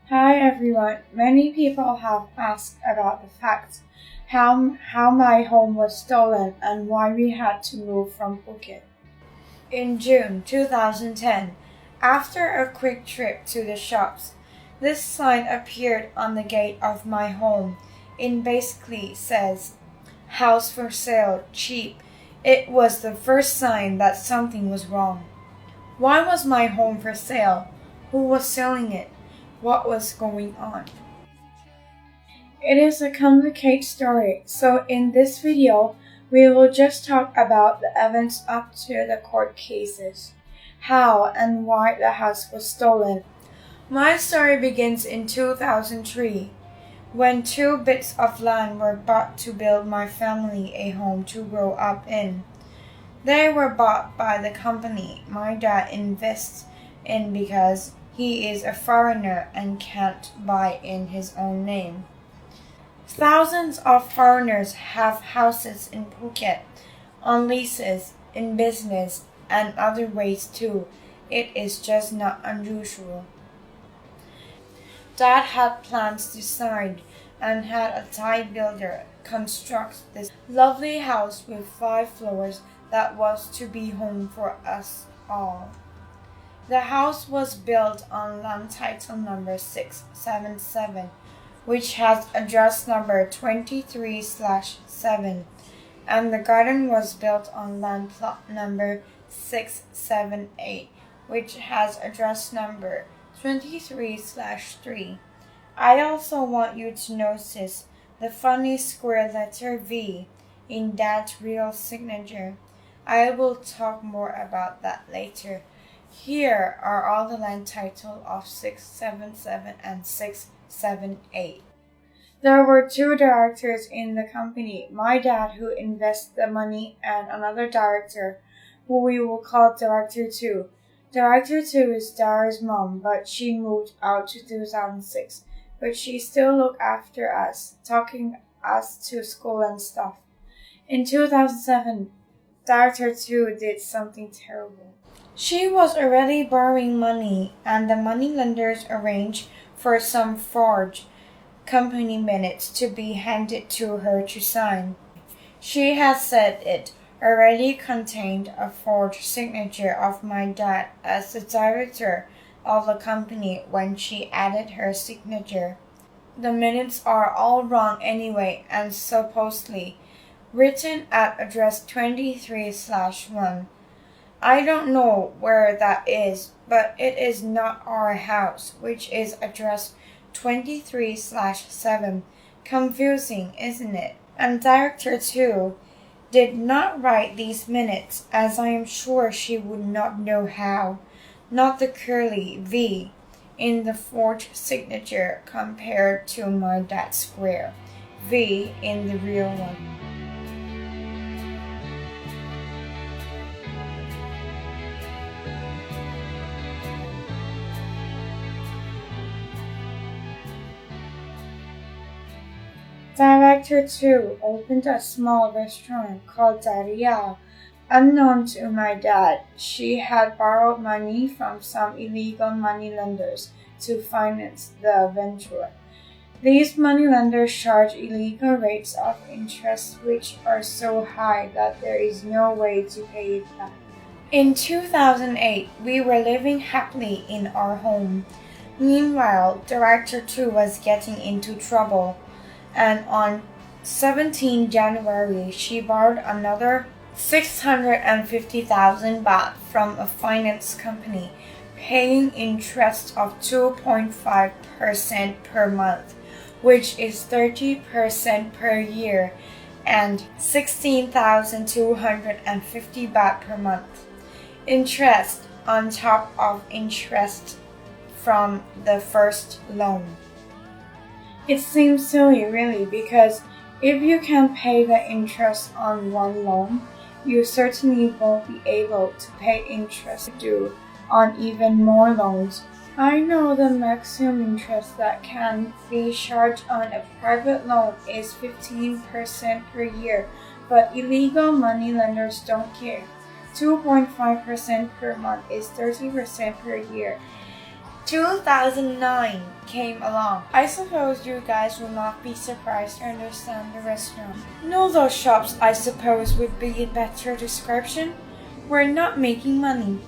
Hi everyone. Many people have asked about the fact how my home was stolen and why we had to move from Phuket. In June 2010, after a quick trip to the shops, this sign appeared on the gate of my home. It basically says, "House for sale, cheap." It was the first sign that something was wrong. Why was my home for sale? Who was selling it? What was going on? It is a complicated story, so in this video, we will just talk about the events up to the court cases, how and why the house was stolen. My story begins in 2003, when 2 bits of land were bought to build my family a home to grow up in. They were bought by the company my dad invests in because he is a foreigner and can't buy in his own name. Thousands of foreigners have houses in Phuket, on leases, in business, and other ways too. It is just not unusual. Dad had plans designed and had a Thai builder construct this lovely house with 5 floors that was to be home for us all. The house was built on land title number 677, which has address number 23/7, and the garden was built on land plot number 678, which has address number 23/3. I also want you to notice the funny square letter V in Dad's real signature. I will talk more about that later. Here are all the land title of 677 and 678. There were 2 directors in the company, my dad who invests the money and another director who we will call Director 2. Director 2 is Dara's mom, but she moved out to 2006, but she still looked after us, taking us to school and stuff. In 2007, Director 2 did something terrible. She was already borrowing money, and the moneylenders arranged for some forged company minutes to be handed to her to sign. She had said it already contained a forged signature of my dad as the director of the company when she added her signature. The minutes are all wrong anyway and supposedly written at address 23/1. I don't know where that is, but it is not our house, which is address 23/7. Confusing, isn't it? And Director 2 did not write these minutes, as I am sure she would not know how. Not the curly V in the forged signature compared to my dad's square V in the real one. Director 2 opened a small restaurant called Daria. Unknown to my dad, she had borrowed money from some illegal moneylenders to finance the venture. These moneylenders charge illegal rates of interest which are so high that there is no way to pay it back. In 2008, we were living happily in our home. Meanwhile, Director 2 was getting into trouble, and on 17 January, she borrowed another 650,000 baht from a finance company, paying interest of 2.5% per month, which is 30% per year, and 16,250 baht per month. Interest on top of interest from the first loan. It seems silly really, because if you can pay the interest on one loan, you certainly won't be able to pay interest due on even more loans. I know the maximum interest that can be charged on a private loan is 15% per year, but illegal moneylenders don't care. 2.5% per month is 30% per year. 2009 came along. I suppose you guys will not be surprised to understand the restaurant. No, those shops, I suppose, would be a better description. We're not making money.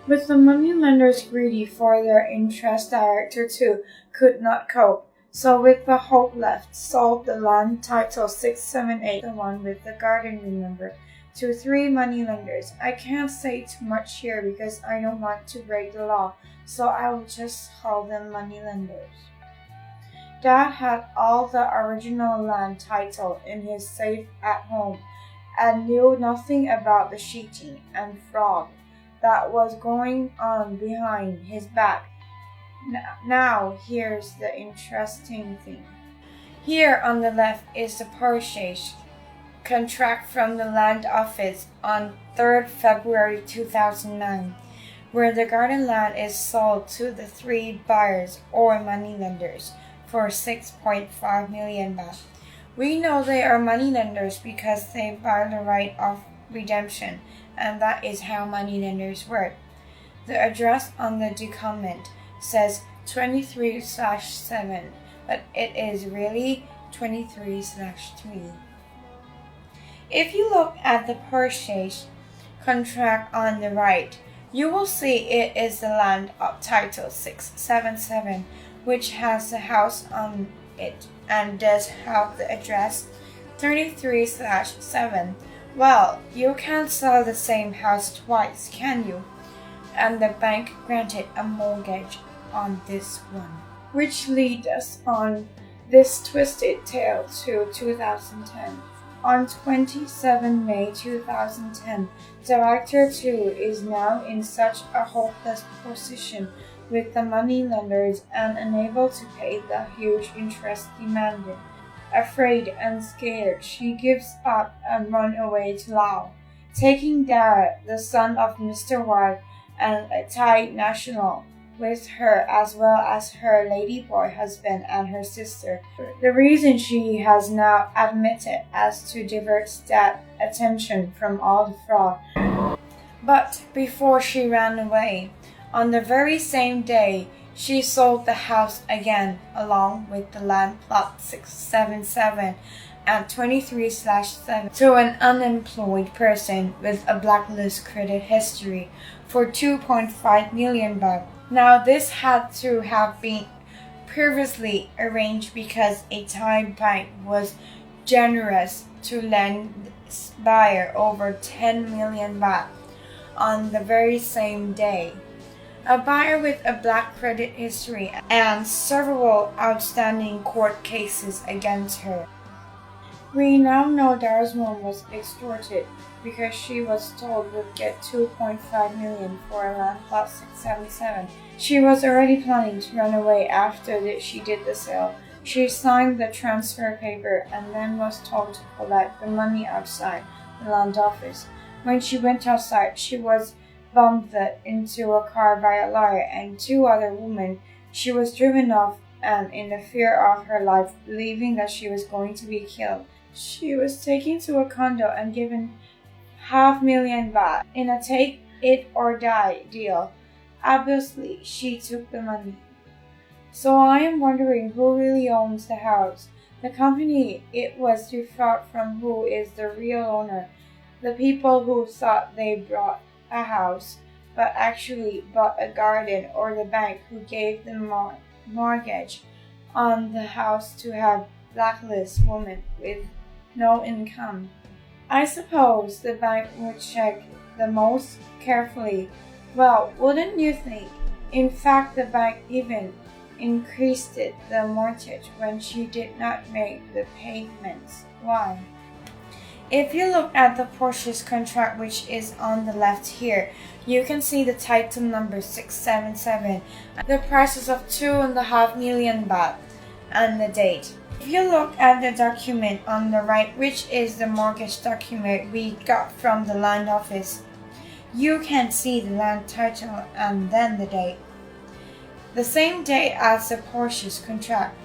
With the moneylenders greedy for their interest, director too could not cope. So with the hope left, sold the land title 678, the one with the garden, remember, to 3 moneylenders. I can't say too much here because I don't want to break the law, so I will just call them moneylenders. Dad had all the original land title in his safe at home and knew nothing about the cheating and fraud that was going on behind his back. Now, here's the interesting thing. Here on the left is the purchase contract from the land office on 3rd February 2009, where the garden land is sold to the 3 buyers or moneylenders for 6.5 million baht. We know they are moneylenders because they buy the right of redemption, and that is how moneylenders work. The address on the document says 23/7, but it is really 23/3. If you look at the purchase contract on the right, you will see it is the land of title 677, which has the house on it and does have the address 33/7. Well, you can't sell the same house twice, can you? And the bank granted a mortgage on this one, which leads us on this twisted tale to 2010. On 27 May 2010, Director 2 is now in such a hopeless position with the moneylenders and unable to pay the huge interest demanded. Afraid and scared, she gives up and runs away to Laos, taking Dara, the son of Mr. White, and a Thai national, with her as well as her ladyboy husband and her sister. The reason she has now admitted as to divert that attention from all the fraud. But before she ran away, on the very same day, she sold the house again along with the land plot 677 at 23/7 to an unemployed person with a blacklist credit history for 2.5 million baht. Now this had to have been previously arranged because a Thai bank was generous to lend this buyer over 10 million baht on the very same day. A buyer with a black credit history and several outstanding court cases against her. We now know Dara's mom was extorted because she was told would get 2.5 million for a land plot 677. She was already planning to run away after she did the sale. She signed the transfer paper and then was told to collect the money outside the land office. When she went outside, she was bumped into a car by a lawyer and 2 other women. She was driven off and in the fear of her life, believing that she was going to be killed. She was taken to a condo and given 500,000 baht in a take it or die deal. Obviously, she took the money. So I am wondering who really owns the house. The company it was defrauded from, who is the real owner? The people who thought they bought a house but actually bought a garden, or the bank who gave the mortgage on the house to have blacklist women with no income. I suppose the bank would check the most carefully. Well, wouldn't you think? In fact, the bank even increased the mortgage when she did not make the payments. Why? If you look at the purchase contract, which is on the left here, you can see the title number 677, the prices of 2.5 million baht, and the date. If you look at the document on the right, which is the mortgage document we got from the land office, you can see the land title and then the date. The same date as the purchase contract,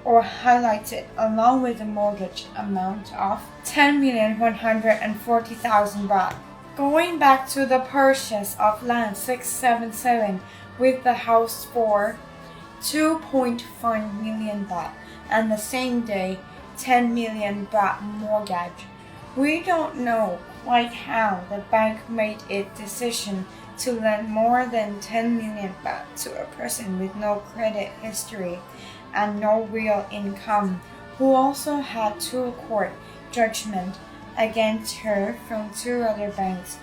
or highlighted along with the mortgage amount of 10,140,000 baht. Going back to the purchase of land 677, with the house for 2.5 million baht and the same day 10 million baht mortgage. We don't know quite how the bank made its decision to lend more than 10 million baht to a person with no credit history and no real income, who also had 2 court judgments against her from 2 other banks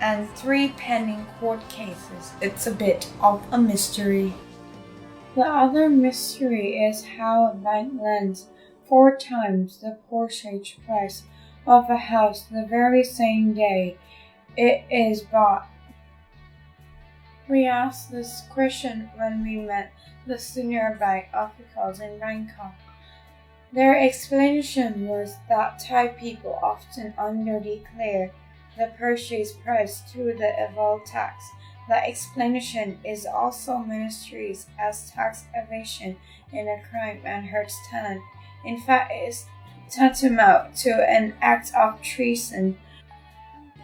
and 3 pending court cases. It's a bit of a mystery. The other mystery is how a bank lends 4 times the purchase price of a house the very same day it is bought. We asked this question when we met the senior bank officials in Bangkok. Their explanation was that Thai people often underdeclare the purchase price through the avoid tax. The explanation is also ministries as tax evasion is a crime and hurts talent. In fact, it is tantamount to an act of treason.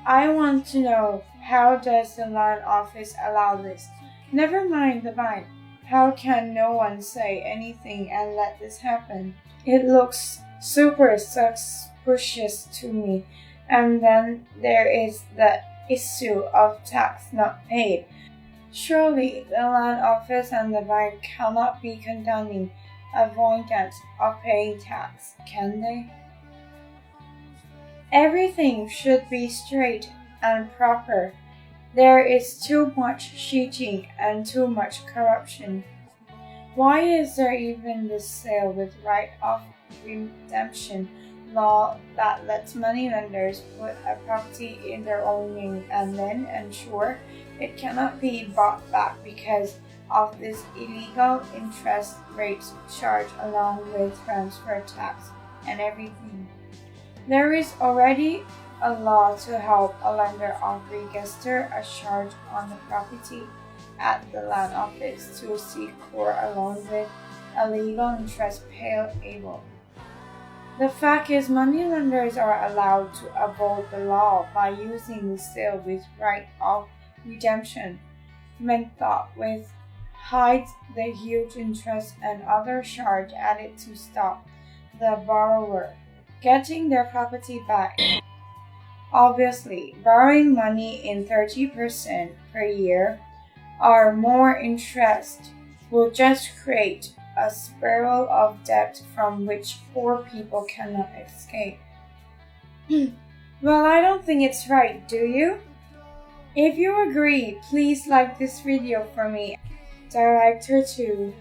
I want to know, how does the land office allow this? Never mind the bank. How can no one say anything and let this happen? It looks super suspicious to me. And then there is the issue of tax not paid. Surely the land office and the bank cannot be condemning avoidance of paying tax, can they? Everything should be straight and proper. There is too much cheating and too much corruption. Why is there even this sale with right of redemption law that lets moneylenders put a property in their own name and then ensure it cannot be bought back because of this illegal interest rates charge along with transfer tax and everything? There is already a law to help a lender of register a charge on the property at the land office to secure along with a legal interest payable. The fact is, moneylenders are allowed to avoid the law by using the sale with right of redemption method with hides the huge interest and other charge added to stop the borrower getting their property back. Obviously, borrowing money in 30% per year or more interest will just create a spiral of debt from which poor people cannot escape. Well, I don't think it's right, do you? If you agree, please like this video for me. Director 2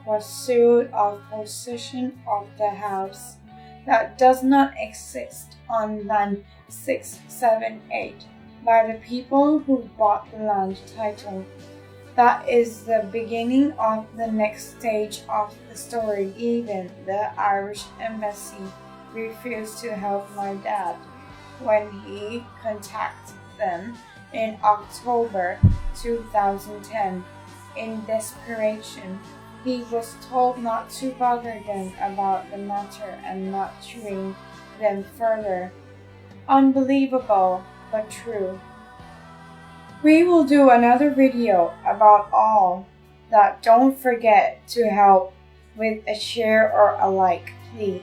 was sued of possession of the house that does not exist on land 678 by the people who bought the land title. That is the beginning of the next stage of the story. Even the Irish embassy refused to help my dad when he contacted them in October 2010. In desperation, he was told not to bother them about the matter and not to ring them further. Unbelievable, but true. We will do another video about all that. Don't forget to help with a share or a like, please.